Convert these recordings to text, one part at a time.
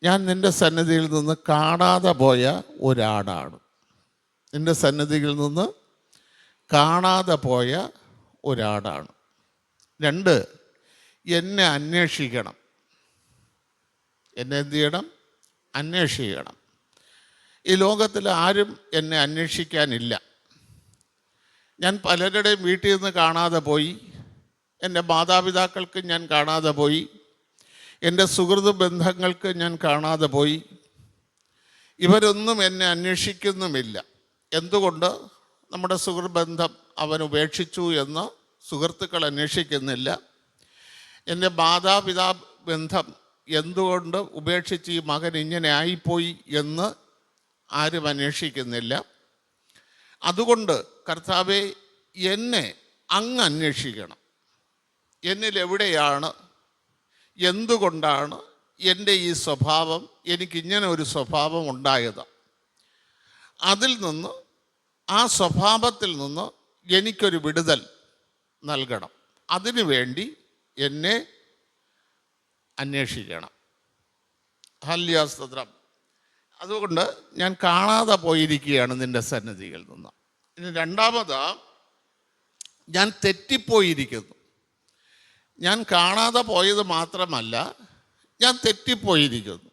ഞാൻ നിൻ്റെ സന്നിധിയിൽ നിന്ന് കാണാതെ പോയ ഒരാടാണ്. നിൻ്റെ സന്നിധിയിൽ നിന്ന് കാണാതെ പോയ ഒരാടാണ്. 2, എന്നെ അന്വേഷിക്കണം. എന്നെ എന്ത് ചെയ്യണം? അന്വേഷിക്കണം. ഈ ലോകത്തിൽ ആരും എന്നെ അന്വേഷിക്കാനില്ല. ഞാൻ പലരുടെയും വീട്ടിൽ നിന്ന് കാണാതെ പോയി. എൻ്റെ മാതാപിതാക്കൾക്ക് ഞാൻ കാണാതെ പോയി. എൻ്റെ സുഹൃത്ത് ബന്ധങ്ങൾക്ക് ഞാൻ കാണാതെ പോയി. ഇവരൊന്നും എന്നെ അന്വേഷിക്കുന്നുമില്ല. എന്തുകൊണ്ട്? നമ്മുടെ സുഹൃത്ത് ബന്ധം അവൻ ഉപേക്ഷിച്ചു എന്ന് സുഹൃത്തുക്കൾ അന്വേഷിക്കുന്നില്ല. എൻ്റെ മാതാപിതാ ബന്ധം എന്തുകൊണ്ട് ഉപേക്ഷിച്ച് ഈ മകൻ ഇങ്ങനെ ആയിപ്പോയി എന്ന് ആരും അന്വേഷിക്കുന്നില്ല. അതുകൊണ്ട് കർത്താവേ, എന്നെ അങ്ങ് അന്വേഷിക്കണം. എന്നിലെവിടെയാണ്, എന്തുകൊണ്ടാണ് എൻ്റെ ഈ സ്വഭാവം, എനിക്കിങ്ങനെ ഒരു സ്വഭാവം ഉണ്ടായത്? അതിൽ നിന്ന്, ആ സ്വഭാവത്തിൽ നിന്ന് എനിക്കൊരു വിടുതൽ നൽകണം. അതിനു വേണ്ടി എന്നെ അന്വേഷിക്കണം. ഹല്ലേലൂയ, സ്തോത്രം. അതുകൊണ്ട് ഞാൻ കാണാതെ പോയിരിക്കുകയാണ് നിൻ്റെ സന്നിധിയിൽ നിന്ന്. ഇനി 2, ഞാൻ തെറ്റിപ്പോയിരിക്കുന്നു. ഞാൻ കാണാതെ പോയത് മാത്രമല്ല, ഞാൻ തെറ്റിപ്പോയിരിക്കുന്നു.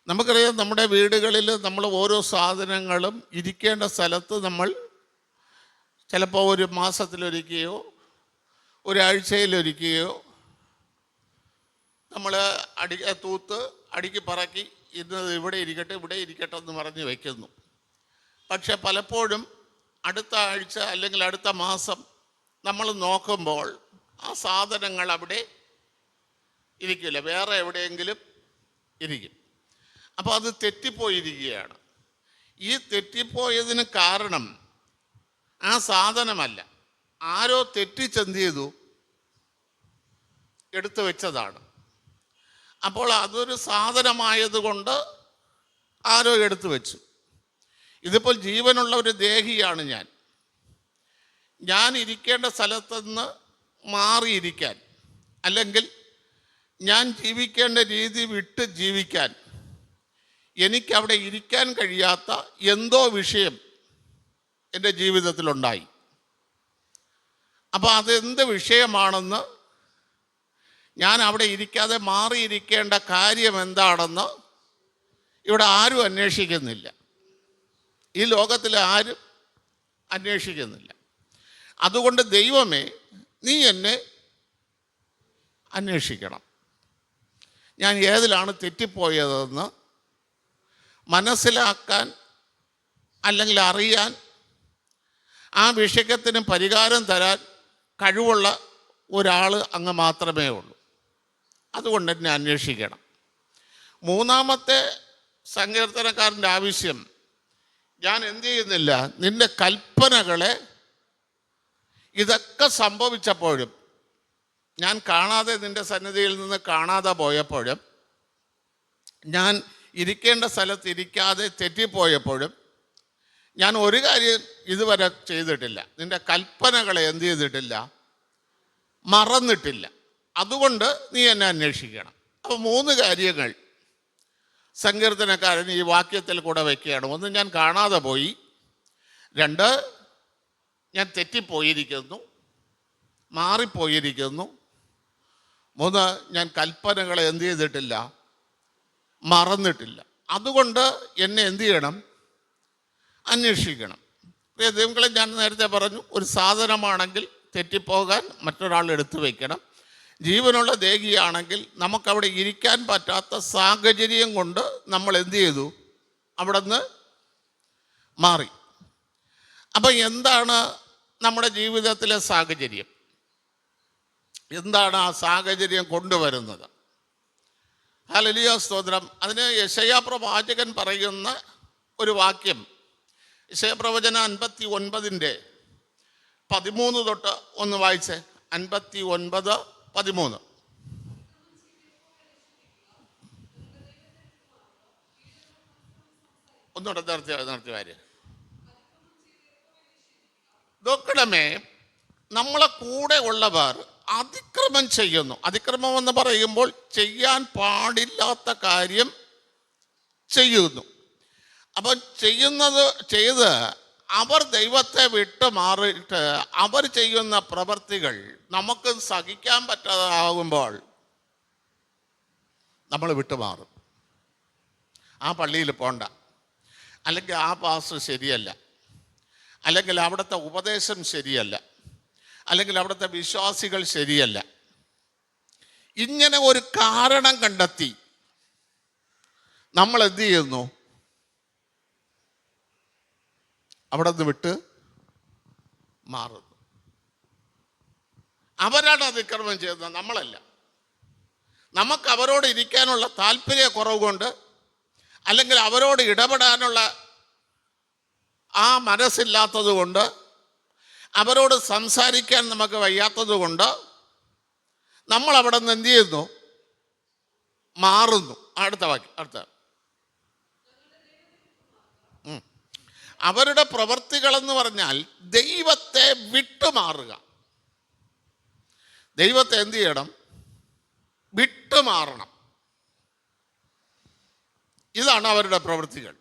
നമുക്കറിയാം, നമ്മുടെ വീടുകളിൽ നമ്മൾ ഓരോ സാധനങ്ങളും ഇരിക്കേണ്ട സ്ഥലത്ത് നമ്മൾ ചിലപ്പോൾ ഒരു മാസത്തിലൊരിക്കുകയോ ഒരാഴ്ചയിലൊരിക്കുകയോ നമ്മൾ തൂത്ത് അടുക്കി പറക്കി ഇന്നത് ഇവിടെ ഇരിക്കട്ടെ ഇവിടെ ഇരിക്കട്ടെ എന്ന് പറഞ്ഞ് വയ്ക്കുന്നു. പക്ഷെ പലപ്പോഴും അടുത്ത ആഴ്ച അല്ലെങ്കിൽ അടുത്ത മാസം നമ്മൾ നോക്കുമ്പോൾ ആ സാധനങ്ങൾ അവിടെ ഇരിക്കില്ല, വേറെ എവിടെയെങ്കിലും ഇരിക്കും. അപ്പോൾ അത് തെറ്റിപ്പോയിരിക്കുകയാണ്. ഈ തെറ്റിപ്പോയതിന് കാരണം ആ സാധനമല്ല, ആരോ തെറ്റിച്ചെന്ത് ചെയ്തു, എടുത്തു വെച്ചതാണ്. അപ്പോൾ അതൊരു സാധനമായതുകൊണ്ട് ആരോ എടുത്തു വെച്ചു. ഇതിപ്പോൾ ജീവനുള്ള ഒരു ദേഹിയാണ് ഞാൻ ഇരിക്കേണ്ട സ്ഥലത്തുനിന്ന് മാറിയിരിക്കാൻ, അല്ലെങ്കിൽ ഞാൻ ജീവിക്കേണ്ട രീതി വിട്ട് ജീവിക്കാൻ എനിക്കവിടെ ഇരിക്കാൻ കഴിയാത്ത എന്തോ വിഷയം എൻ്റെ ജീവിതത്തിലുണ്ടായി. അപ്പോൾ അതെന്ത് വിഷയമാണെന്ന്, ഞാൻ അവിടെ ഇരിക്കാതെ മാറിയിരിക്കേണ്ട കാര്യം എന്താണെന്ന് ഇവിടെ ആരും അന്വേഷിക്കുന്നില്ല. ഈ ലോകത്തിൽ ആരും അന്വേഷിക്കുന്നില്ല. അതുകൊണ്ട് ദൈവമേ, നീ എന്നെ അന്വേഷിക്കണം. ഞാൻ ഏതിലാണ് തെറ്റിപ്പോയതെന്ന് മനസ്സിലാക്കാൻ, അല്ലെങ്കിൽ അറിയാൻ, ആ വിഷയത്തിന് പരിഹാരം തരാൻ കഴിവുള്ള ഒരാൾ അങ്ങ് മാത്രമേ ഉള്ളൂ. അതുകൊണ്ട് എന്നെ അന്വേഷിക്കണം. 3-ാമത്തെ സങ്കീർത്തനക്കാരൻ്റെ ആവശ്യം, ഞാൻ എന്ത് ചെയ്യുന്നില്ല, നിൻ്റെ കൽപ്പനകളെ, ഇതൊക്കെ സംഭവിച്ചപ്പോഴും, ഞാൻ കാണാതെ നിൻ്റെ സന്നിധിയിൽ നിന്ന് കാണാതെ പോയപ്പോഴും, ഞാൻ ഇരിക്കേണ്ട സ്ഥലത്ത് ഇരിക്കാതെ തെറ്റിപ്പോയപ്പോഴും, ഞാൻ ഒരു കാര്യം ഇതുവരെ ചെയ്തിട്ടില്ല, നിൻ്റെ കൽപ്പനകളെ എന്ത് ചെയ്തിട്ടില്ല, മറന്നിട്ടില്ല. അതുകൊണ്ട് നീ എന്നെ അന്വേഷിക്കണം. അപ്പോൾ 3 കാര്യങ്ങൾ സങ്കീർത്തനക്കാരൻ ഈ വാക്യത്തിൽ കൂടെ വയ്ക്കുകയാണ്. 1, ഞാൻ കാണാതെ പോയി. 2, ഞാൻ തെറ്റിപ്പോയിരിക്കുന്നു, മാറിപ്പോയിരിക്കുന്നു. 3, ഞാൻ കൽപ്പനകളെ എന്ത് ചെയ്തിട്ടില്ല, മറന്നിട്ടില്ല. അതുകൊണ്ട് എന്നെ എന്ത് ചെയ്യണം, അന്വേഷിക്കണം. ദൈവങ്ങളെ, ഞാൻ നേരത്തെ പറഞ്ഞു, ഒരു സാധനമാണെങ്കിൽ തെറ്റിപ്പോകാൻ മറ്റൊരാൾ എടുത്തു വയ്ക്കണം. ജീവനുള്ള ദേഹിയാണെങ്കിൽ നമുക്കവിടെ ഇരിക്കാൻ പറ്റാത്ത സാഹചര്യം കൊണ്ട് നമ്മൾ എന്ത് ചെയ്തു, അവിടെ നിന്ന് മാറി. അപ്പം എന്താണ് നമ്മുടെ ജീവിതത്തിലെ സാഹചര്യം? എന്താണ് ആ സാഹചര്യം കൊണ്ടുവരുന്നത്? ഹല്ലേലൂയ, സ്തോത്രം. അതിന് യെശയ്യാ പ്രവാചകൻ പറയുന്ന ഒരു വാക്യം, യെശയ്യാ പ്രവചനം 59-ന്റെ 13 തൊട്ട് ഒന്ന് വായിച്ചേ. 59:13. ഒന്നുകൂടെ നിർത്തി വാര്. നോക്കണമേ, നമ്മളെ കൂടെ ഉള്ളവർ അതിക്രമം ചെയ്യുന്നു. അതിക്രമം എന്ന് പറയുമ്പോൾ ചെയ്യാൻ പാടില്ലാത്ത കാര്യം ചെയ്യുന്നു. അപ്പം ചെയ്ത് അവർ ദൈവത്തെ വിട്ടു മാറിയിട്ട് അവർ ചെയ്യുന്ന പ്രവൃത്തികൾ നമുക്ക് സഹിക്കാൻ പറ്റാതെ ആകുമ്പോൾ നമ്മൾ വിട്ടുമാറും. ആ പള്ളിയിൽ പോണ്ട, അല്ലെങ്കിൽ ആ പാസ്റ്റർ ശരിയല്ല, അല്ലെങ്കിൽ അവിടുത്തെ ഉപദേശം ശരിയല്ല, അല്ലെങ്കിൽ അവിടുത്തെ വിശ്വാസികൾ ശരിയല്ല. ഇങ്ങനെ ഒരു കാരണം കണ്ടെത്തി നമ്മൾ എന്ത് ചെയ്യുന്നു? അവിടെ നിന്ന് വിട്ട് മാറുന്നു. അവരാണ് അതിക്രമം ചെയ്യുന്നത്, നമ്മളല്ല. നമുക്ക് അവരോട് ഇരിക്കാനുള്ള താല്പര്യക്കുറവ് കൊണ്ട്, അല്ലെങ്കിൽ അവരോട് ഇടപെടാനുള്ള ആ മനസ്സില്ലാത്തത് കൊണ്ട്, അവരോട് സംസാരിക്കാൻ നമുക്ക് വയ്യാത്തത് കൊണ്ട് നമ്മൾ അവിടെ നിന്ന് എന്ത് ചെയ്യുന്നു? മാറുന്നു. അടുത്ത അവരുടെ പ്രവൃത്തികളെന്ന് പറഞ്ഞാൽ ദൈവത്തെ വിട്ടുമാറുക. ദൈവത്തെ എന്ത് ചെയ്യണം? വിട്ടുമാറണം. ഇതാണ് അവരുടെ പ്രവൃത്തികൾ.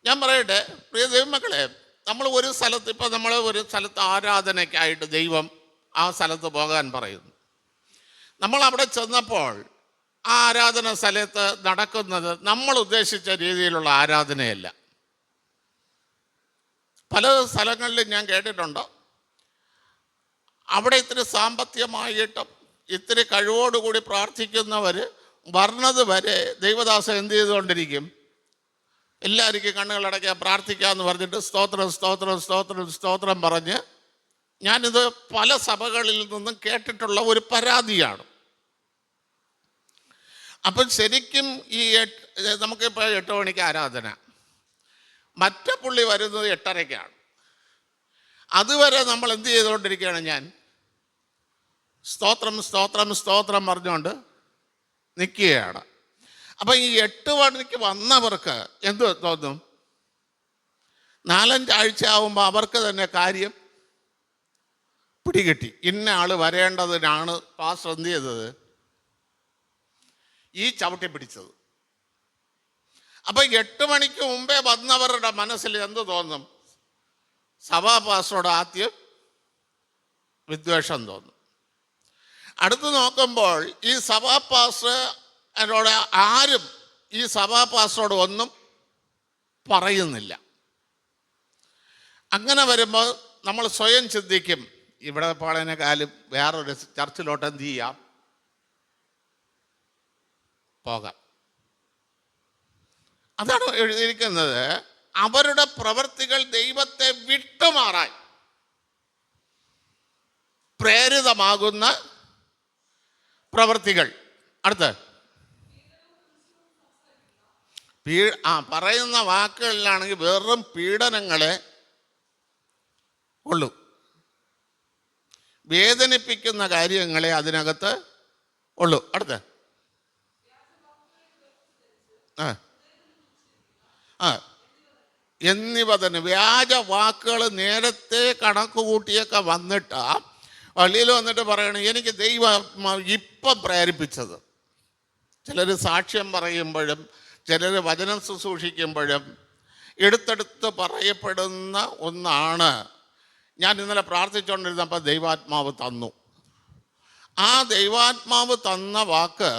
ഞാൻ പറയട്ടെ പ്രിയ ദൈവമക്കളെ, നമ്മൾ ഒരു സ്ഥലത്ത്, ഇപ്പം നമ്മൾ ഒരു സ്ഥലത്ത് ആരാധനയ്ക്കായിട്ട് ദൈവം ആ സ്ഥലത്ത് പോകാൻ പറയുന്നു. നമ്മൾ അവിടെ ചെന്നപ്പോൾ ആ ആരാധന സ്ഥലത്ത് നടക്കുന്നത് നമ്മൾ ഉദ്ദേശിച്ച രീതിയിലുള്ള ആരാധനയല്ല. പല സ്ഥലങ്ങളിലും ഞാൻ കേട്ടിട്ടുണ്ട്, അവിടെ ഇത്തിരി സാമ്പത്തികമായിട്ടും ഇത്തിരി കഴിവോടുകൂടി പ്രാർത്ഥിക്കുന്നവർ വർണ്ണത് വരെ ദൈവദാസൻ എന്ത് ചെയ്തുകൊണ്ടിരിക്കും? എല്ലാവർക്കും കണ്ണുകളടയ്ക്കുക, പ്രാർത്ഥിക്കാമെന്ന് പറഞ്ഞിട്ട് സ്തോത്രം സ്തോത്രം സ്തോത്രം സ്തോത്രം പറഞ്ഞ്, ഞാനിത് പല സഭകളിൽ നിന്നും കേട്ടിട്ടുള്ള ഒരു പരാതിയാണ്. അപ്പം ശരിക്കും ഈ നമുക്കിപ്പോൾ 8 മണിക്ക് ആരാധന, മറ്റേ പുള്ളി വരുന്നത് 8:30-ക്കാണ്. അതുവരെ നമ്മൾ എന്ത് ചെയ്തുകൊണ്ടിരിക്കുകയാണ്? ഞാൻ സ്തോത്രം സ്തോത്രം സ്തോത്രം പറഞ്ഞുകൊണ്ട് നിൽക്കുകയാണ്. അപ്പം ഈ 8 മണിക്ക് വന്നവർക്ക് എന്ത് തോന്നും? 4-5 ആഴ്ച ആകുമ്പോൾ അവർക്ക് തന്നെ കാര്യം പിടികിട്ടി. ഇന്ന ആൾ വരേണ്ടതിനാണ് പാസ്റ്റർ എന്ത് ചെയ്തത്? ഈ ചവിട്ടി പിടിച്ചത്. അപ്പം 8 മണിക്ക് മുമ്പേ വന്നവരുടെ മനസ്സിൽ എന്ത് തോന്നും? സഭാ പാസ്റ്ററോട് ആദ്യം വിദ്വേഷം തോന്നും. അടുത്ത് നോക്കുമ്പോൾ ഈ സഭാ പാസ്റ്ററോട് ആരും ഈ സഭാ പാസ്റ്ററോട് ഒന്നും പറയുന്നില്ല. അങ്ങനെ വരുമ്പോൾ നമ്മൾ സ്വയം ചിന്തിക്കും, ഇവിടെ പോളേനേക്കാളും വേറൊരു ചർച്ചിലോട്ട് എന്ത് ചെയ്യാം? പോകാം. അതാണ് എഴുതിയിരിക്കുന്നത്. അവരുടെ പ്രവൃത്തികൾ ദൈവത്തെ വിട്ടുമാറാൻ പ്രേരിതമാകുന്ന പ്രവൃത്തികൾ. അടുത്ത് പറയുന്ന വാക്കുകളിലാണെങ്കിൽ വെറും പീഡനങ്ങളെ ഉള്ളൂ, വേദനിപ്പിക്കുന്ന കാര്യങ്ങളെ അതിനകത്ത് ഉള്ളൂ. അടുത്ത് എന്നിവ തന്നെ വ്യാജ വാക്കുകൾ നേരത്തെ കണക്ക് കൂട്ടിയൊക്കെ വന്നിട്ട് പള്ളിയിൽ വന്നിട്ട് പറയണം, എനിക്ക് ദൈവം ഇപ്പം പ്രേരിപ്പിച്ചത്. ചിലർ സാക്ഷ്യം പറയുമ്പോഴും ചിലർ വചനം ശുശ്രൂഷിക്കുമ്പോഴും എടുത്തെടുത്ത് പറയപ്പെടുന്ന ഒന്നാണ്, ഞാൻ ഇന്നലെ പ്രാർത്ഥിച്ചുകൊണ്ടിരുന്നപ്പോൾ ദൈവാത്മാവ് തന്നു. ആ ദൈവാത്മാവ് തന്ന വാക്ക്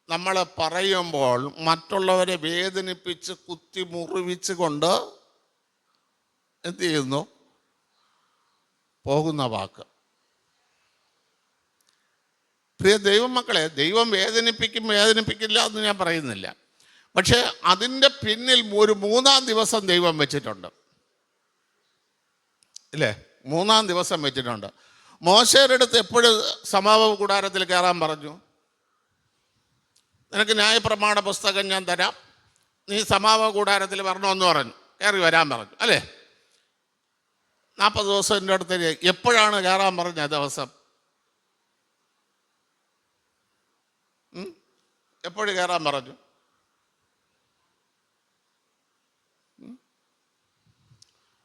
നമ്മൾ പറയുമ്പോൾ മറ്റുള്ളവരെ വേദനിപ്പിച്ച് കുത്തി മുറിവിച്ച് കൊണ്ട് എന്ത് ചെയ്യുന്നു? പോകുന്ന വാക്ക്. പ്രിയ ദൈവമക്കളെ, ദൈവം വേദനിപ്പിക്കില്ല എന്ന് ഞാൻ പറയുന്നില്ല. പക്ഷെ അതിൻ്റെ പിന്നിൽ ഒരു 3-ാം ദിവസം ദൈവം വെച്ചിട്ടുണ്ട്, ഇല്ലേ? 3-ാം ദിവസം വെച്ചിട്ടുണ്ട്. മോശയുടെ അടുത്ത് എപ്പോഴും സമാഗമ കൂടാരത്തിൽ കയറാൻ പറഞ്ഞു? നിനക്ക് ന്യായപ്രമാണ പുസ്തകം ഞാൻ തരാം, നീ സമാഗമ കൂടാരത്തിൽ വരണമെന്ന് പറഞ്ഞു. കയറി വരാൻ പറഞ്ഞു, അല്ലേ? 40 ദിവസം എൻ്റെ അടുത്ത് എപ്പോഴാണ് കയറാൻ പറഞ്ഞ ദിവസം? എപ്പോഴും കയറാൻ പറഞ്ഞു?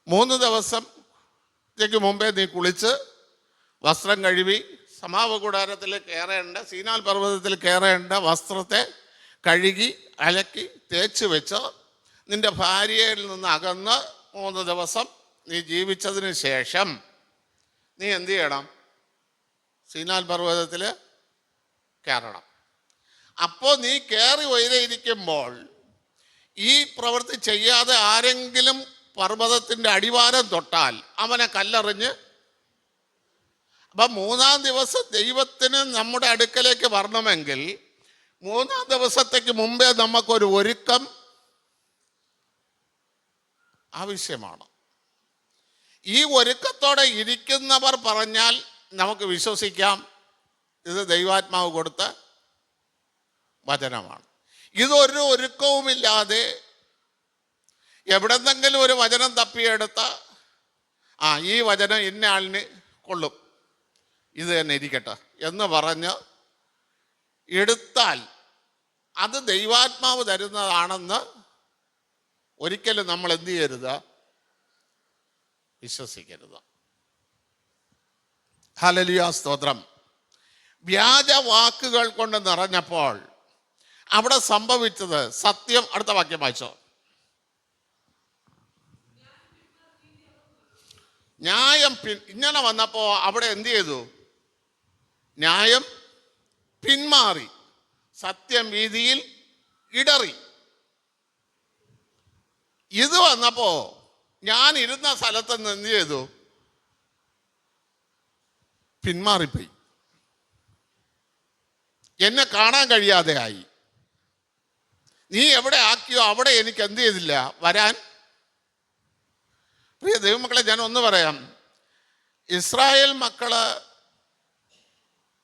3 ദിവസത്തേക്ക് മുമ്പേ നീ കുളിച്ച് വസ്ത്രം കഴുകി സമാഗമ കൂടാരത്തിൽ കയറേണ്ട, സീനാൽ പർവ്വതത്തിൽ കയറേണ്ട വസ്ത്രത്തെ കഴുകി അലക്കി തേച്ച് വെച്ച് നിന്റെ ഭാര്യയിൽ നിന്ന് അകന്ന് 3 ദിവസം നീ ജീവിച്ചതിന് ശേഷം നീ എന്തു ചെയ്യണം? സീനാൽ പർവ്വതത്തിൽ കയറണം. അപ്പോൾ നീ കയറി ഉയരെയിരിക്കുമ്പോൾ ഈ പ്രവൃത്തി ചെയ്യാതെ ആരെങ്കിലും പർവ്വതത്തിൻ്റെ അടിവാരം തൊട്ടാൽ അവനെ കല്ലെറിഞ്ഞ്. അപ്പം 3-ാം ദിവസം ദൈവത്തിന് നമ്മുടെ അടുക്കലേക്ക് വരണമെങ്കിൽ 3-ാം ദിവസത്തേക്ക് മുമ്പേ നമുക്കൊരു ഒരുക്കം ആവശ്യമാണ്. ഈ ഒരുക്കത്തോടെ ഇരിക്കുന്നവർ പറഞ്ഞാൽ നമുക്ക് വിശ്വസിക്കാം, ഇത് ദൈവാത്മാവ് കൊടുത്ത വചനമാണ്. ഇതൊരു ഒരുക്കവുമില്ലാതെ എവിടെന്നെങ്കിലും ഒരു വചനം തപ്പിയെടുത്ത ഈ വചനം ഇന്ന ആളിന് കൊള്ളും, ഇത് തന്നെ ഇരിക്കട്ടെ എന്ന് പറഞ്ഞ് എടുത്താൽ അത് ദൈവാത്മാവ് തരുന്നതാണെന്ന് ഒരിക്കലും നമ്മൾ എന്ത് ചെയ്യരുത്? വിശ്വസിക്കരുത്. ഹല്ലേലൂയ, സ്തോത്രം. വ്യാജ വാക്കുകൾ കൊണ്ട് നിറഞ്ഞപ്പോൾ അവിടെ സംഭവിച്ചത് സത്യം. അടുത്ത വാക്യം വായിച്ചോ. ന്യായം ഇങ്ങനെ വന്നപ്പോൾ അവിടെ എന്ത് ചെയ്തു? ന്യായം പിന്മാറി, സത്യം വീതിയിൽ ഇടറി. ഇത് വന്നപ്പോൾ ഞാൻ ഇരുന്ന സ്ഥലത്ത് നിന്ന് എന്ത് ചെയ്തു? പിന്മാറിപ്പോയി. എന്നെ കാണാൻ കഴിയാതെ ആയി. നീ എവിടെ ആക്കിയോ അവിടെ എനിക്ക് എന്ത് ചെയ്തില്ല? വരാൻ. പ്രിയ ദൈവമക്കളെ, ഞാൻ ഒന്ന് പറയാം. ഇസ്രായേൽ മക്കള്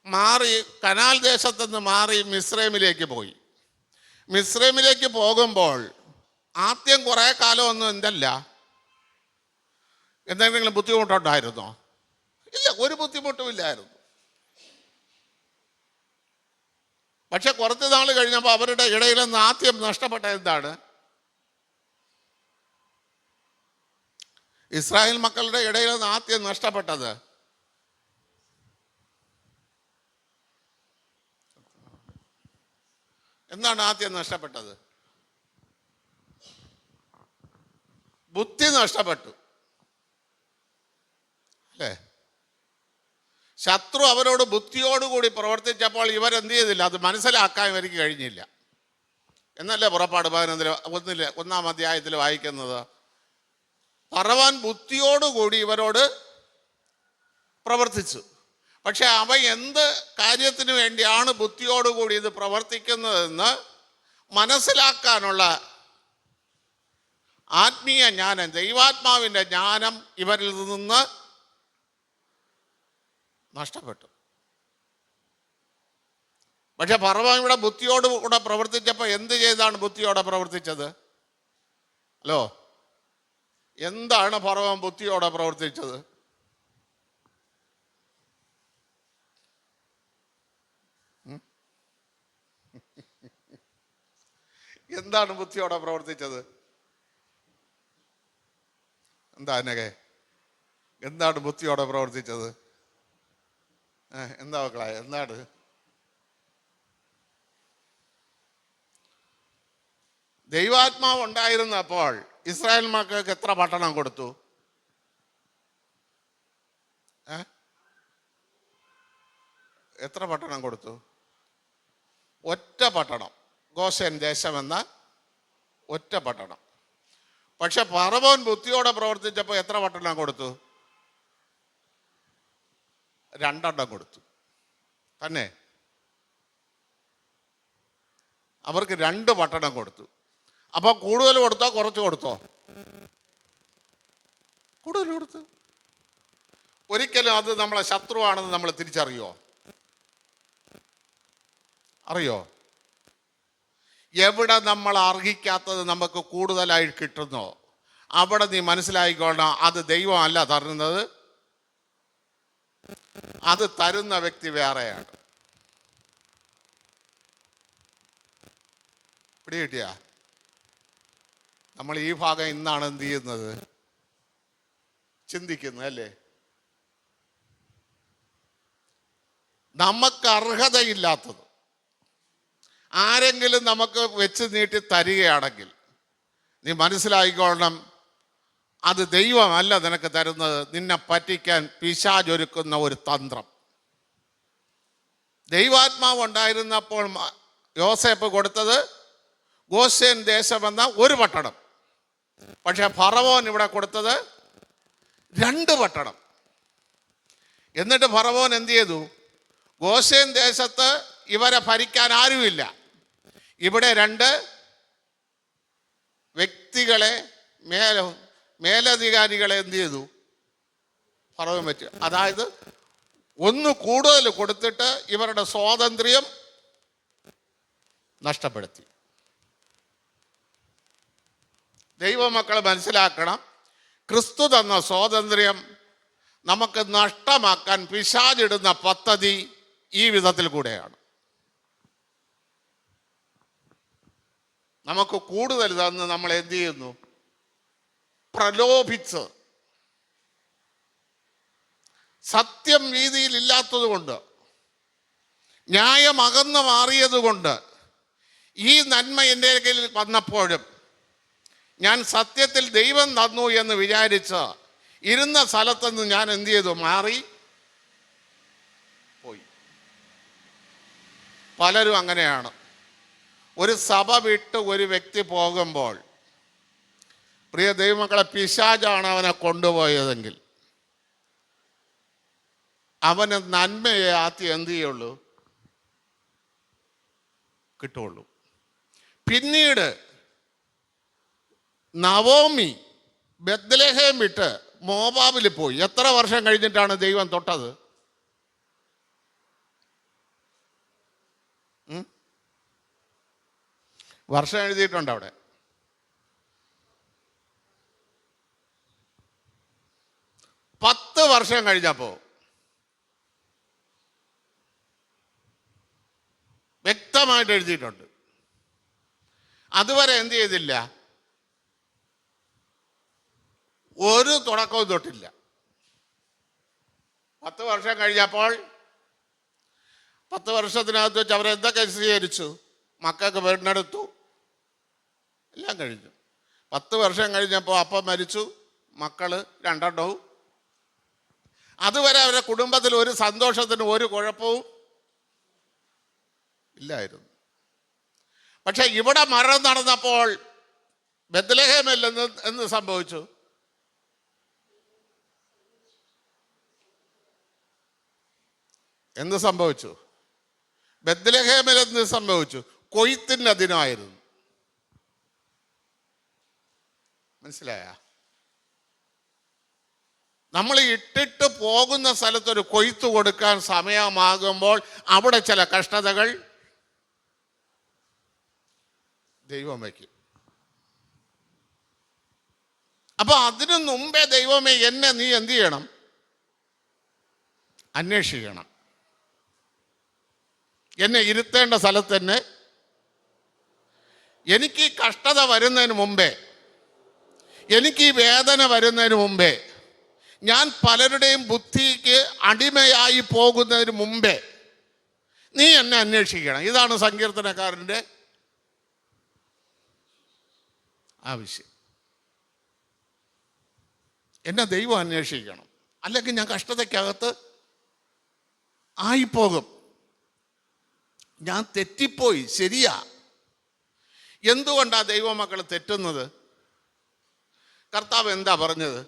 മാറി, കനാൽ ദേശത്തുനിന്ന് മാറി മിസ്രൈമിലേക്ക് പോയി. മിസ്രൈമിലേക്ക് പോകുമ്പോൾ ആദ്യം കുറേ കാലമൊന്നും എന്തല്ല, എന്തെങ്കിലും ബുദ്ധിമുട്ടുണ്ടായിരുന്നോ? ഇല്ല, ഒരു ബുദ്ധിമുട്ടും ഇല്ലായിരുന്നു. പക്ഷെ കുറച്ച് നാൾ കഴിഞ്ഞപ്പോൾ അവരുടെ ഇടയിൽ നിന്ന് ആദ്യം നഷ്ടപ്പെട്ട എന്താണ്? ഇസ്രായേൽ മക്കളുടെ ഇടയിൽ നിന്ന് ആദ്യം നഷ്ടപ്പെട്ടത് എന്താണ്? ആദ്യം നഷ്ടപ്പെട്ടത് ബുദ്ധി നഷ്ടപ്പെട്ടു, അല്ലേ? ശത്രു അവരോട് ബുദ്ധിയോടുകൂടി പ്രവർത്തിച്ചപ്പോൾ ഇവരെന്ത് ചെയ്തില്ല? അത് മനസ്സിലാക്കാൻ ഇവർക്ക് കഴിഞ്ഞില്ല എന്നല്ലേ പുറപ്പാട് 1-1 അധ്യായത്തിൽ വായിക്കുന്നത്. ഫറവോൻ ബുദ്ധിയോടുകൂടി ഇവരോട് പ്രവർത്തിച്ചു. പക്ഷെ അവ എന്ത് കാര്യത്തിന് വേണ്ടിയാണ് ബുദ്ധിയോടുകൂടി ഇത് പ്രവർത്തിക്കുന്നതെന്ന് മനസ്സിലാക്കാനുള്ള ആത്മീയ ജ്ഞാനം, ദൈവാത്മാവിൻ്റെ ജ്ഞാനം ഇവരിൽ നിന്ന് നഷ്ടപ്പെട്ടു. പക്ഷെ ഫറവോൻ ഇവിടെ ബുദ്ധിയോടുകൂടെ പ്രവർത്തിച്ചപ്പോൾ എന്ത് ചെയ്താണ് ബുദ്ധിയോടെ പ്രവർത്തിച്ചത്? ഹലോ, എന്താണ് ഫറവോൻ ബുദ്ധിയോടെ പ്രവർത്തിച്ചത്? എന്താണ് ബുദ്ധിയോടെ പ്രവർത്തിച്ചത്? എന്താണ് ബുദ്ധിയോടെ പ്രവർത്തിച്ചത്? എന്താ മക്കളെ, എന്താണ്? ദൈവാത്മാവ് ഉണ്ടായിരുന്നപ്പോൾ ഇസ്രായേൽ മക്കൾക്ക് എത്ര പട്ടണം കൊടുത്തു? എത്ര പട്ടണം കൊടുത്തു? ഒറ്റ പട്ടണം, ഗോശൻ ദേശം എന്ന ഒറ്റ പട്ടണം. പക്ഷെ ഫറവോൻ ബുദ്ധിയോടെ പ്രവർത്തിച്ചപ്പോൾ എത്ര പട്ടണം കൊടുത്തു? 2 കൊടുത്തു. തന്നെ അവർക്ക് 2 പട്ടണം കൊടുത്തു. അപ്പൊ കൂടുതൽ കൊടുത്തോ കുറച്ച് കൊടുത്തോ? കൂടുതൽ കൊടുത്തു. ഒരിക്കലും അത് നമ്മളെ ശത്രുവാണെന്ന് നമ്മൾ തിരിച്ചറിയോ? അറിയോ? എവിടെ നമ്മൾ അർഹിക്കാത്തത് നമുക്ക് കൂടുതലായി കിട്ടുന്നോ അവിടെ നീ മനസ്സിലായിക്കോണം, അത് ദൈവമല്ല തരുന്നത്, അത് തരുന്ന വ്യക്തി വേറെയാണ്. പിടി കിട്ടിയ? നമ്മൾ ഈ ഭാഗം ഇന്നാണ് എന്ത് ചെയ്യുന്നത്? ചിന്തിക്കുന്നത്, അല്ലേ? നമുക്ക് അർഹതയില്ലാത്തത് ആരെങ്കിലും നമുക്ക് വെച്ച് നീട്ടി തരികയാണെങ്കിൽ നീ മനസ്സിലായിക്കൊള്ളണം, അത് ദൈവമല്ല നിനക്ക് തരുന്നത്, നിന്നെ പറ്റിക്കാൻ പിശാചൊരുക്കുന്ന ഒരു തന്ത്രം. ദൈവാത്മാവ് ഉണ്ടായിരുന്നപ്പോൾ യോസേപ്പ് കൊടുത്തത് ഗോശേൻ ദേശമെന്ന ഒരു പട്ടണം. പക്ഷെ ഫറവോൻ ഇവിടെ കൊടുത്തത് 2 പട്ടണം. എന്നിട്ട് ഫറവോൻ എന്ത് ചെയ്തു? ഗോശേൻ ദേശത്ത് ഇവരെ ഭരിക്കാൻ ആരുമില്ല, ഇവിടെ 2 വ്യക്തികളെ മേലധികാരികളെ എന്ത് ചെയ്തു? ഫറവോൻ പറ്റി. അതായത് ഒന്ന് കൂടുതൽ കൊടുത്തിട്ട് ഇവരുടെ സ്വാതന്ത്ര്യം നഷ്ടപ്പെടുത്തി. ദൈവമക്കൾ മനസ്സിലാക്കണം, ക്രിസ്തു തന്ന സ്വാതന്ത്ര്യം നമുക്ക് നഷ്ടമാക്കാൻ പിശാചിടുന്ന പദ്ധതി ഈ വിധത്തിൽ കൂടെയാണ്. നമുക്ക് കൂടുതൽ തന്ന് നമ്മൾ എന്ത് ചെയ്യുന്നു? പ്രലോഭിച്ച്, സത്യം വീതിയിൽ ഇല്ലാത്തത് കൊണ്ട്, ന്യായം അകന്നു മാറിയത് കൊണ്ട്, ഈ നന്മ എൻ്റെ കയ്യിൽ വന്നപ്പോഴും ഞാൻ സത്യത്തിൽ ദൈവം തന്നു എന്ന് വിചാരിച്ച് ഇരുന്ന സ്ഥലത്തുനിന്ന് ഞാൻ എന്ത് ചെയ്തു? മാറി പോയി. പലരും അങ്ങനെയാണ്. ഒരു സഭ വിട്ട് ഒരു വ്യക്തി പോകുമ്പോൾ, പ്രിയ ദൈവമക്കളെ, പിശാചാണ് അവനെ കൊണ്ടുപോയതെങ്കിൽ അവന് നന്മയെ ആദ്യം എന്ത് ചെയ്യുള്ളൂ? കിട്ടുള്ളൂ. പിന്നീട് നവോമി ബത്ലഹേം വിട്ട് മോവാബിൽ പോയി. എത്ര വർഷം കഴിഞ്ഞിട്ടാണ് ദൈവം തൊട്ടത്? വർഷം എഴുതിയിട്ടുണ്ട് അവിടെ. പത്ത് വർഷം കഴിഞ്ഞപ്പോ വ്യക്തമായിട്ട് എഴുതിയിട്ടുണ്ട്. അതുവരെ എന്ത് ചെയ്തില്ല? ഒരു തുടക്കവും തൊട്ടില്ല. 10 വർഷം കഴിഞ്ഞപ്പോൾ 10 വർഷത്തിനകത്ത് വെച്ച് അവരെന്തൊക്കെ സ്വീകരിച്ചു? മക്കൾക്ക് വീടിനെടുത്തു, എല്ലാം കഴിഞ്ഞു. 10 വർഷം കഴിഞ്ഞപ്പോൾ അപ്പം മരിച്ചു, മക്കള് 2 അതുവരെ അവരുടെ കുടുംബത്തിൽ ഒരു സന്തോഷത്തിന് ഒരു കുഴപ്പവും ഇല്ലായിരുന്നു. പക്ഷെ ഇവിടെ മരണം നടന്നപ്പോൾ ബത്ലഹേമിൽ എന്ത് സംഭവിച്ചു? എന്ത് സംഭവിച്ചു? ബത്ലഹേമിൽ എന്ത് സംഭവിച്ചു? കൊയ്ത്തിന്റെ ദിനമായിരുന്നു. മനസ്സിലായ? നമ്മൾ ഇട്ടിട്ട് പോകുന്ന സ്ഥലത്തൊരു കൊയ്ത്ത് കൊടുക്കാൻ സമയമാകുമ്പോൾ അവിടെ ചില കഷ്ടതകൾ ദൈവം വയ്ക്കും. അപ്പൊ അതിനു മുമ്പേ ദൈവമേ എന്നെ നീ എന്ത് ചെയ്യണം? അന്വേഷിക്കണം. എന്നെ ഇരുത്തേണ്ട സ്ഥലത്ത് തന്നെ എനിക്ക് ഈ കഷ്ടത വരുന്നതിന് മുമ്പേ, എനിക്ക് ഈ വേദന വരുന്നതിന് മുമ്പേ, ഞാൻ പലരുടെയും ബുദ്ധിക്ക് അടിമയായി പോകുന്നതിന് മുമ്പേ നീ എന്നെ അന്വേഷിക്കണം. ഇതാണ് സങ്കീർത്തനക്കാരൻ്റെ ആവശ്യം. എന്നെ ദൈവം അന്വേഷിക്കണം, അല്ലെങ്കിൽ ഞാൻ കഷ്ടതയ്ക്കകത്ത് ആയിപ്പോകും. ഞാൻ തെറ്റിപ്പോയി, ശരിയാ. എന്തുകൊണ്ടാണ് ദൈവമക്കൾ തെറ്റുന്നത്? കർത്താവ് എന്താ പറഞ്ഞത്?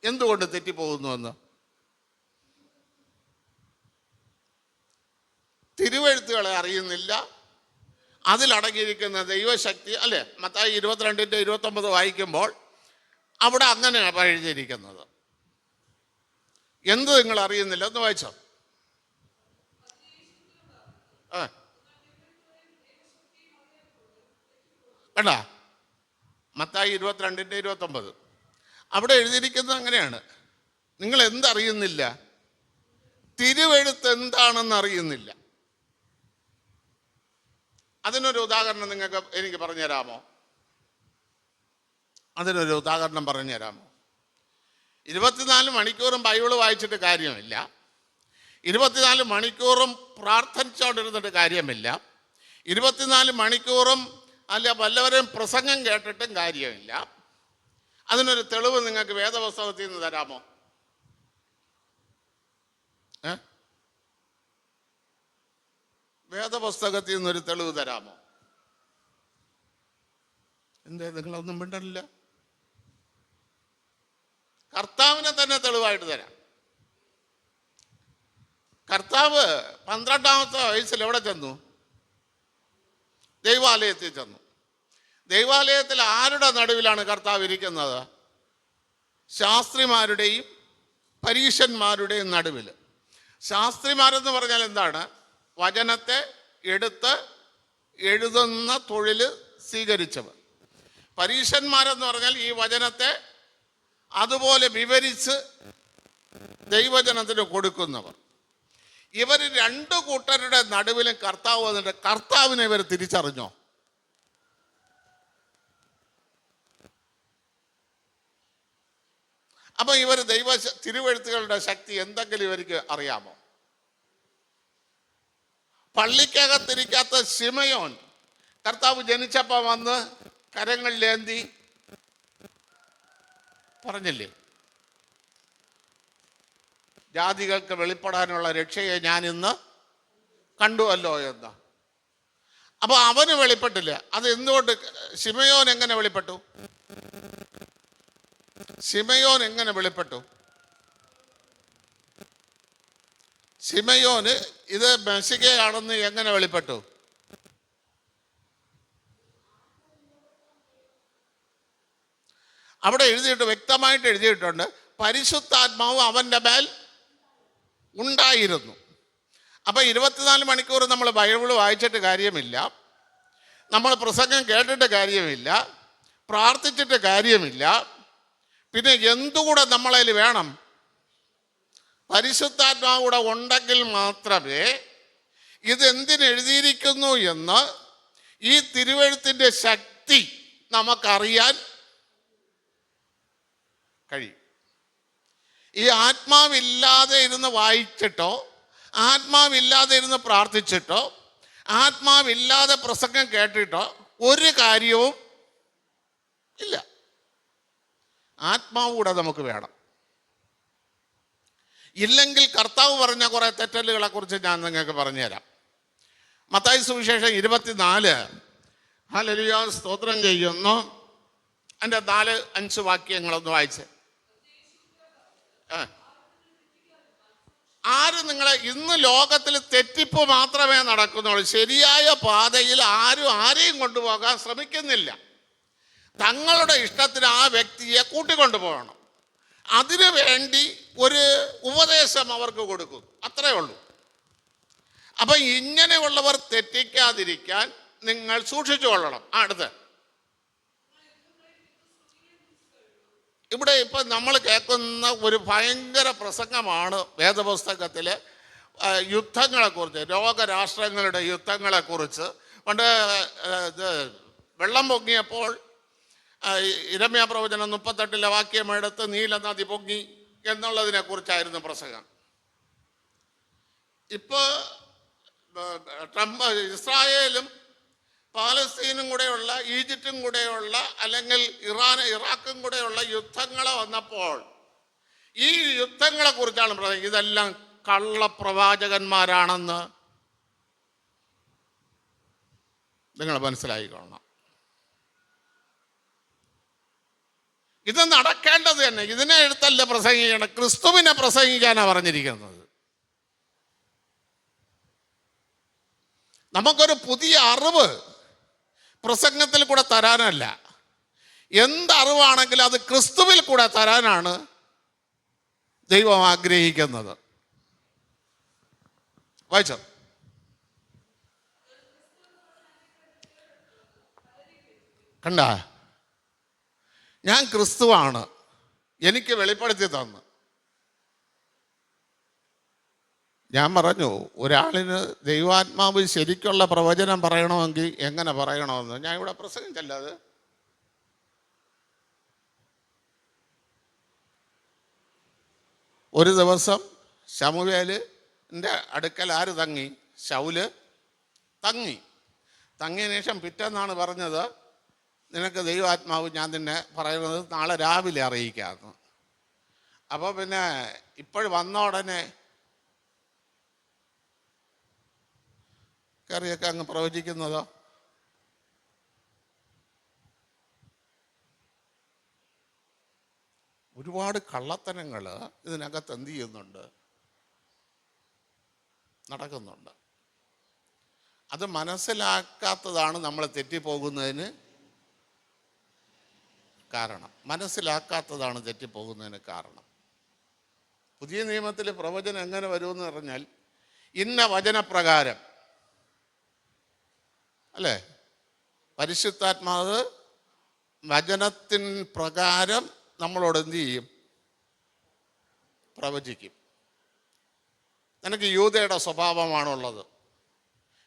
എന്തുകൊണ്ട് തെറ്റിപ്പോകുന്നുവെന്ന്? തിരുവെഴുത്തുകളെ അറിയുന്നില്ല, അതിലടങ്ങിയിരിക്കുന്ന ദൈവശക്തി അല്ലേ? മത്തായി 22:29 വായിക്കുമ്പോൾ അവിടെ അങ്ങനെയാണ് എഴുതിയിരിക്കുന്നത്. എന്ത് നിങ്ങൾ അറിയുന്നില്ല? ഒന്ന് വായിച്ചോ. കണ്ട, മത്തായി 22:29 അവിടെ എഴുതിയിരിക്കുന്നത് അങ്ങനെയാണ്. നിങ്ങൾ എന്തറിയുന്നില്ല? തിരുവെഴുത്ത് എന്താണെന്ന് അറിയുന്നില്ല. അതിനൊരു ഉദാഹരണം എനിക്ക് പറഞ്ഞുതരാമോ? അതിനൊരു ഉദാഹരണം പറഞ്ഞുതരാമോ? 24 മണിക്കൂറും ബൈബിള് വായിച്ചിട്ട് കാര്യമില്ല. 24 മണിക്കൂറും പ്രാർത്ഥിച്ചുകൊണ്ടിരുന്നിട്ട് കാര്യമില്ല. 24 മണിക്കൂറും അല്ല വല്ലവരും പ്രസംഗം കേട്ടിട്ടും കാര്യമില്ല. അതിനൊരു തെളിവ് നിങ്ങൾക്ക് വേദപുസ്തകത്തിൽ നിന്ന് തരാമോ? വേദപുസ്തകത്തിൽ നിന്നൊരു തെളിവ് തരാമോ? എന്തേ നിങ്ങളൊന്നും മിണ്ടണില്ല? കർത്താവിനെ തന്നെ തെളിവായിട്ട് തരാം. കർത്താവ് 12-ാമത്തെ വയസ്സിൽ എവിടെ ചെന്നു? ദൈവാലയത്തിൽ ചെന്നു. ദൈവാലയത്തിൽ ആരുടെ നടുവിലാണ് കർത്താവ് ഇരിക്കുന്നത്? ശാസ്ത്രിമാരുടെയും പരീശന്മാരുടെയും നടുവിൽ. ശാസ്ത്രിമാരെന്ന് പറഞ്ഞാൽ എന്താണ്? വചനത്തെ എടുത്ത് എഴുതുന്ന തൊഴിൽ സ്വീകരിച്ചവർ. പരീശന്മാരെന്ന് പറഞ്ഞാൽ ഈ വചനത്തെ അതുപോലെ വിവരിച്ച് ദൈവജനത്തിന് കൊടുക്കുന്നവർ. ഇവർ രണ്ടു കൂട്ടരുടെ നടുവിലും കർത്താവ് വന്നിട്ട് കർത്താവിനെ ഇവർ തിരിച്ചറിഞ്ഞോ? അപ്പൊ ഇവർ തിരുവെഴുത്തുകളുടെ ശക്തി എന്തെങ്കിലും ഇവർക്ക് അറിയാമോ? പള്ളിക്കകത്തിരിക്കാത്ത ശിമയോൻ കർത്താവ് ജനിച്ചപ്പോൾ വന്ന് കരങ്ങളിലേന്തി പറഞ്ഞില്ലേ, ജാതികൾക്ക് വെളിപ്പെടാനുള്ള രക്ഷയെ ഞാൻ ഇന്ന് കണ്ടുവല്ലോ എന്ന്. അപ്പൊ അവന് വെളിപ്പെട്ടില്ല. അത് എന്തുകൊണ്ട്? ശിമയോൻ എങ്ങനെ വെളിപ്പെട്ടു? ശിമയോൻ എങ്ങനെ വെളിപ്പെട്ടു? ശിമയോന് ഇത് മെശിഹയാണെന്ന് എങ്ങനെ വെളിപ്പെട്ടു? അവിടെ വ്യക്തമായിട്ട് എഴുതിയിട്ടുണ്ട്, പരിശുദ്ധാത്മാവ് അവൻ്റെ മേൽ ഉണ്ടായിരുന്നു. അപ്പം 24 മണിക്കൂർ നമ്മൾ ബൈബിൾ വായിച്ചിട്ട് കാര്യമില്ല, നമ്മൾ പ്രസംഗം കേട്ടിട്ട് കാര്യമില്ല, പ്രാർത്ഥിച്ചിട്ട് കാര്യമില്ല. പിന്നെ എന്തുകൂടെ നമ്മളതിൽ വേണം? പരിശുദ്ധാത്മാവ് കൂടെ ഉണ്ടെങ്കിൽ മാത്രമേ ഇതെന്തിനെഴുതിയിരിക്കുന്നു എന്ന് ഈ തിരുവെഴുത്തിൻ്റെ ശക്തി നമുക്കറിയാൻ കഴിയും. ഈ ആത്മാവില്ലാതെ ഇരുന്ന് വായിച്ചിട്ടോ ആത്മാവില്ലാതെ ഇരുന്ന് പ്രാർത്ഥിച്ചിട്ടോ ആത്മാവില്ലാതെ പ്രസംഗം കേട്ടിട്ടോ ഒരു കാര്യവും ഇല്ല. ആത്മാവ് കൂടെ നമുക്ക് വേണം. ഇല്ലെങ്കിൽ കർത്താവ് പറഞ്ഞ കുറെ തെറ്റലുകളെ കുറിച്ച് ഞാൻ നിങ്ങൾക്ക് പറഞ്ഞുതരാം. മത്തായി സുവിശേഷം 24 ഹല്ലേലൂയ സ്തോത്രം ചെയ്യുന്നു. അതിൻ്റെ 4-5 വാക്യങ്ങളൊന്ന് വായിച്ച്. ആര് നിങ്ങളെ ഇന്ന് ലോകത്തിൽ തെറ്റിപ്പ് മാത്രമേ നടക്കുന്നുള്ളൂ. ശരിയായ പാതയിൽ ആരും ആരെയും കൊണ്ടുപോകാൻ ശ്രമിക്കുന്നില്ല. തങ്ങളുടെ ഇഷ്ടത്തിന് ആ വ്യക്തിയെ കൂട്ടിക്കൊണ്ടുപോകണം. അതിനു വേണ്ടി ഒരു ഉപദേശം അവർക്ക് കൊടുക്കും, അത്രേ ഉള്ളൂ. അപ്പം ഇങ്ങനെയുള്ളവർ തെറ്റിക്കാതിരിക്കാൻ നിങ്ങൾ സൂക്ഷിച്ചു കൊള്ളണം. അടുത്ത് ഇവിടെ ഇപ്പം നമ്മൾ കേൾക്കുന്ന ഒരു ഭയങ്കര പ്രസംഗമാണ് വേദപുസ്തകത്തിൽ യുദ്ധങ്ങളെക്കുറിച്ച്, ലോകരാഷ്ട്രങ്ങളുടെ യുദ്ധങ്ങളെക്കുറിച്ച്. പണ്ട് വെള്ളം പൊങ്ങിയപ്പോൾ ഇരമ്യാ പ്രവചനം 38 വാക്യമെടുത്ത് നീലനദി പൊങ്ങി എന്നുള്ളതിനെ കുറിച്ചായിരുന്നു പ്രസംഗം. ഇപ്പോൾ ഇസ്രായേലും പാലസ്തീനും കൂടെയുള്ള ഈജിപ്തും കൂടെയുള്ള അല്ലെങ്കിൽ ഇറാഖും കൂടെയുള്ള യുദ്ധങ്ങൾ വന്നപ്പോൾ ഈ യുദ്ധങ്ങളെ കുറിച്ചാണ് പറയുന്നത്. ഇതെല്ലാം കള്ളപ്രവാചകന്മാരാണെന്ന് നിങ്ങൾ മനസ്സിലായിക്കൊള്ളണം. ഇത് നടക്കേണ്ടത് തന്നെ. ഇതിനെ എടുത്തല്ല പ്രസംഗിക്കണം, ക്രിസ്തുവിനെ പ്രസംഗിക്കാനാണ് പറഞ്ഞിരിക്കുന്നത്. നമുക്കൊരു പുതിയ അറിവ് പ്രസംഗത്തിൽ കൂടെ തരാനല്ല, എന്തറിവാണെങ്കിലും അത് ക്രിസ്തുവിൽ കൂടെ തരാനാണ് ദൈവം ആഗ്രഹിക്കുന്നത്. വായിച്ചോ. കണ്ട, ഞാൻ ക്രിസ്തുവാണ്, എനിക്ക് വെളിപ്പെടുത്തി തന്നു. ഞാൻ പറഞ്ഞു, ഒരാളിന് ദൈവാത്മാവ് ശരിക്കുള്ള പ്രവചനം പറയണമെങ്കിൽ എങ്ങനെ പറയണമെന്ന് ഞാൻ ഇവിടെ പ്രസംഗിച്ചല്ല. അത് ഒരു ദിവസം ശമൂവേല് എൻ്റെ അടുക്കൽ ആര് തങ്ങി? ശൗല് തങ്ങി. തങ്ങിയതിനു ശേഷം പിറ്റേന്നാണ് പറഞ്ഞത്, നിനക്ക് ദൈവാത്മാവ് ഞാൻ നിന്നെ പറയുന്നത് നാളെ രാവിലെ അറിയിക്കാമെന്ന്. അപ്പോൾ പിന്നെ ഇപ്പോഴും വന്ന ഉടനെ കറിയൊക്കെ അങ്ങ് പ്രവചിക്കുന്നതോ? ഒരുപാട് കള്ളത്തനങ്ങൾ ഇതിനകത്ത് എന്ത് ചെയ്യുന്നുണ്ട്? നടക്കുന്നുണ്ട്. അത് മനസ്സിലാക്കാത്തതാണ് നമ്മൾ തെറ്റിപ്പോകുന്നതിന് കാരണം. മനസ്സിലാക്കാത്തതാണ് തെറ്റിപ്പോകുന്നതിന് കാരണം. പുതിയ നിയമത്തിൽ പ്രവചനം എങ്ങനെ വരുമെന്ന് പറഞ്ഞാൽ, ഇന്ന വചനപ്രകാരം, അല്ലേ? പരിശുദ്ധാത്മാവ് വചനത്തിൻ പ്രകാരം നമ്മളോട് എന്ത് ചെയ്യും? പ്രവചിക്കും. നിനക്ക് യൂദയുടെ സ്വഭാവമാണുള്ളത്,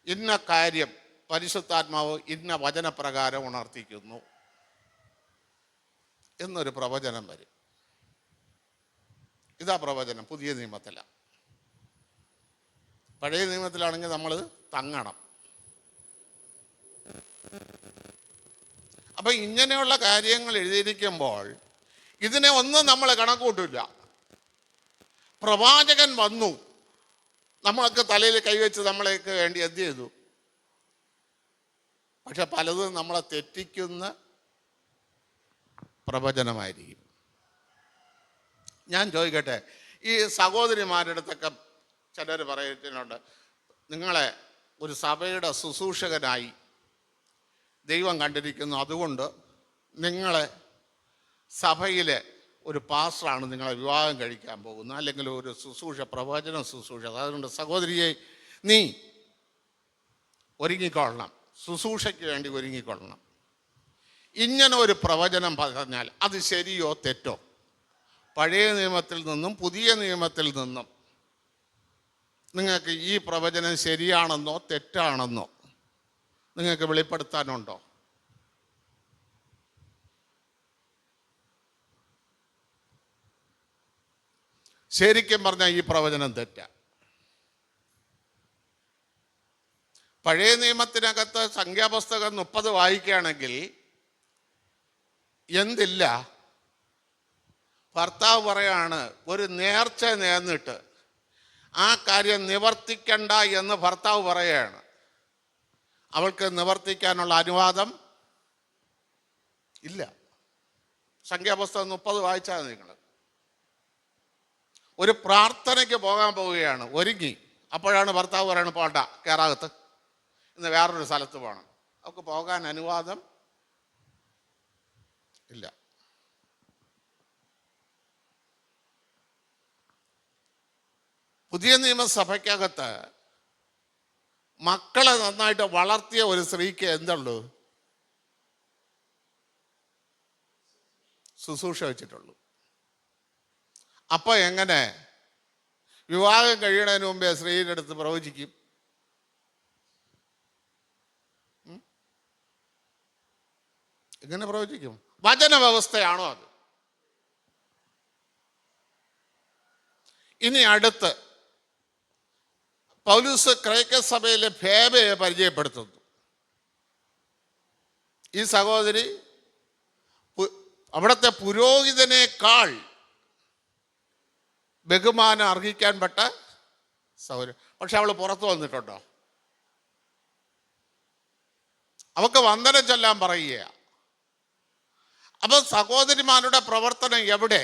ഇന്ന കാര്യം പരിശുദ്ധാത്മാവ് ഇന്ന വചനപ്രകാരം ഉണർത്തിക്കുന്നു എന്നൊരു പ്രവചനം വരും. ഇതാ പ്രവചനം പുതിയ നിയമത്തിലാണ്. പഴയ നിയമത്തിലാണെങ്കിൽ നമ്മൾ തങ്ങണം. അപ്പം ഇങ്ങനെയുള്ള കാര്യങ്ങൾ എഴുതിയിരിക്കുമ്പോൾ ഇതിനെ ഒന്നും നമ്മൾ കണക്കൂട്ടില്ല. പ്രവാചകൻ വന്നു, നമ്മളൊക്കെ തലയിൽ കൈവച്ച് നമ്മളെയൊക്കെ വേണ്ടി എന്ത് ചെയ്തു? പക്ഷെ പലതും നമ്മളെ തെറ്റിക്കുന്ന പ്രവചനമായിരിക്കും. ഞാൻ ചോദിക്കട്ടെ, ഈ സഹോദരിമാരുടെ അടുത്തൊക്കെ ചിലർ പറയുന്നുണ്ട്, നിങ്ങളെ ഒരു സഭയുടെ ശുശ്രൂഷകനായി ദൈവം കണ്ടിരിക്കുന്നു, അതുകൊണ്ട് നിങ്ങളെ സഭയിലെ ഒരു പാസ്റ്ററാണ് നിങ്ങളെ വിവാഹം കഴിക്കാൻ പോകുന്നത്, അല്ലെങ്കിൽ ഒരു ശുശ്രൂഷ, പ്രവചന ശുശ്രൂഷ. അതുകൊണ്ട് സഹോദരിയെ നീ ഒരുങ്ങിക്കൊള്ളണം, ശുശ്രൂഷയ്ക്ക് വേണ്ടി ഒരുങ്ങിക്കൊള്ളണം. ഇങ്ങനെ ഒരു പ്രവചനം പറഞ്ഞാൽ അത് ശരിയോ തെറ്റോ? പഴയ നിയമത്തിൽ നിന്നും പുതിയ നിയമത്തിൽ നിന്നും നിങ്ങൾക്ക് ഈ പ്രവചനം ശരിയാണെന്നോ തെറ്റാണെന്നോ നിങ്ങൾക്ക് വെളിപ്പെടുത്താനുണ്ടോ? ശരിക്കും പറഞ്ഞാൽ ഈ പ്രവചനം തെറ്റാ. പഴയ നിയമത്തിനകത്ത് സംഖ്യാപുസ്തകം 30 വായിക്കുകയാണെങ്കിൽ എന്തില്ല? ഭർത്താവ് പറയാണ്, ഒരു നേർച്ച നേർന്നിട്ട് ആ കാര്യം നിവർത്തിക്കണ്ട എന്ന് ഭർത്താവ് പറയുകയാണ്. അവൾക്ക് നിവർത്തിക്കാനുള്ള അനുവാദം ഇല്ല. സംഖ്യാപുസ്തകം 30 വായിച്ചാൽ നിങ്ങൾ. ഒരു പ്രാർത്ഥനയ്ക്ക് പോകാൻ പോവുകയാണ്, ഒരുങ്ങി. അപ്പോഴാണ് ഭർത്താവ് പറയണത്, പോണ്ട, കയറാകത്ത്, ഇന്ന് വേറൊരു സ്ഥലത്ത് പോകണം. അവൾക്ക് പോകാൻ അനുവാദം ഇല്ല. പുതിയ നിയമസഭയ്ക്കകത്ത് മക്കളെ നന്നായിട്ട് വളർത്തിയ ഒരു സ്ത്രീക്ക് എന്തുള്ളൂ? ശുശ്രൂഷ വെച്ചിട്ടുള്ളൂ. അപ്പോൾ എങ്ങനെ വിവാഹം കഴിയണതിന് മുമ്പേ സ്ത്രീയുടെ അടുത്ത് പ്രവചിക്കും? എങ്ങനെ പ്രവചിക്കും? വചന വ്യവസ്ഥയാണോ അത്? ഇനി അടുത്ത് പൗലൂസ് ക്രേക്ക സഭയിലെ ഫേബയെ പരിചയപ്പെടുത്തുന്നു. ഈ സഹോദരി അവിടുത്തെ പുരോഹിതനേക്കാൾ ബഹുമാനം അർഹിക്കാൻ പെട്ട സഹോദരി. പക്ഷെ അവൾ പുറത്തു വന്നിട്ടുണ്ടോ? അവൾക്ക് വന്ദനം ചൊല്ലാൻ പറയുക. അപ്പം സഹോദരിമാരുടെ പ്രവർത്തനം എവിടെ?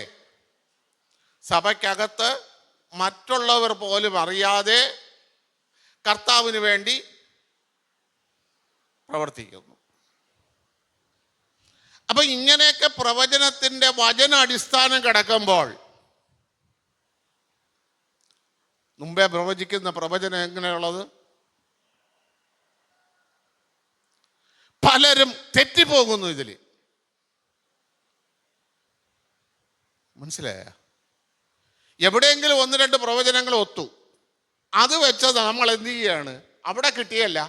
സഭയ്ക്കകത്ത് മറ്റുള്ളവർ പോലും അറിയാതെ കർത്താവിന് വേണ്ടി പ്രവർത്തിക്കുന്നു. അപ്പൊ ഇങ്ങനെയൊക്കെ പ്രവചനത്തിൻ്റെ വചന അടിസ്ഥാനം കിടക്കുമ്പോൾ മുമ്പേ പ്രവചിക്കുന്ന പ്രവചനം എങ്ങനെയുള്ളത്? പലരും തെറ്റിപ്പോകുന്നു ഇതിൽ. മനസ്സിലായ? എവിടെയെങ്കിലും 1-2 പ്രവചനങ്ങൾ ഒത്തു, അത് വെച്ചത് നമ്മൾ എന്ത് ചെയ്യാണ്? അവിടെ കിട്ടിയല്ല,